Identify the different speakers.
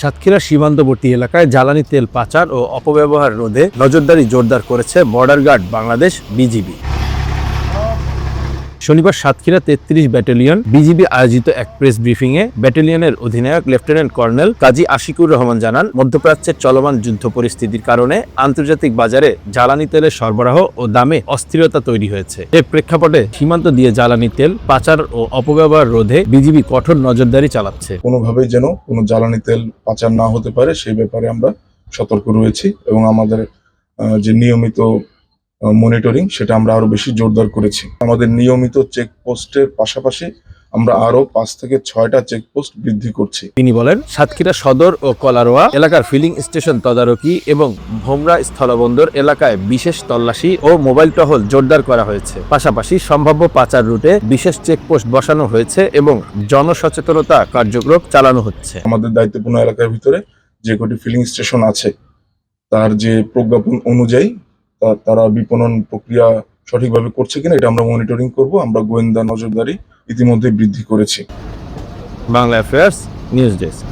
Speaker 1: সাতক্ষীরা সীমান্তবর্তী এলাকায় জ্বালানি তেল পাচার ও অপব্যবহার রোধে নজরদারি জোরদার করেছে বর্ডার গার্ড বাংলাদেশ বিজিবি। শনিবার সাতক্ষীরা ৩৩ ব্যাটালিয়ন বিজিবি আয়োজিত এক প্রেস ব্রিফিংয়ে ব্যাটালিয়নের অধিনায়ক লেফটেন্যান্ট কর্নেল কাজী আশিকুর রহমান জানান, মধ্যপ্রাচ্যের চলমান যুদ্ধ পরিস্থিতির কারণে আন্তর্জাতিক বাজারে জ্বালানি তেলের সরবরাহ ও দামে অস্থিরতা তৈরি হয়েছে। এর প্রেক্ষাপটে সীমান্ত দিয়ে জ্বালানি তেল পাচার ও অপব্যবহার রোধে বিজিবি কঠোর নজরদারি চালাচ্ছে।
Speaker 2: কোনোভাবেই যেন কোনো জ্বালানি তেল পাচার না হতে পারে সেই ব্যাপারে আমরা সতর্ক রয়েছি এবং আমাদের যে নিয়মিত মনিটরিং সেটা আমরা আরো বেশি জোরদার করেছি। আমাদের নিয়মিত চেকপোস্টের পাশাপাশি আমরা আরো ৫ থেকে ৬টা চেকপোস্ট বৃদ্ধি করছি।
Speaker 1: তিনি বলেন, সাতক্ষীরা সদর ও কলারোয়া এলাকার ফিলিং স্টেশন তদারকি এবং ভোমরা স্থলবন্দর এলাকায় বিশেষ তল্লাশি ও মোবাইল টহল জোরদার করা হয়েছে। পাশাপাশি সম্ভাব্য পাচার রুটে বিশেষ চেকপোস্ট বসানো হয়েছে এবং জনসচেতনতা কার্যক্রম চালানো হচ্ছে।
Speaker 2: আমাদের দায়িত্বপূর্ণ এলাকার ভিতরে যে কটি ফিলিং স্টেশন আছে তার যে প্রজ্ঞাপন অনুযায়ী তারা বিপণন প্রক্রিয়া সঠিকভাবে করছে কিনা এটা আমরা মনিটরিং করব। আমরা গোয়েন্দা নজরদারি ইতিমধ্যে বৃদ্ধি করেছি।
Speaker 1: Bangla affairs news desk.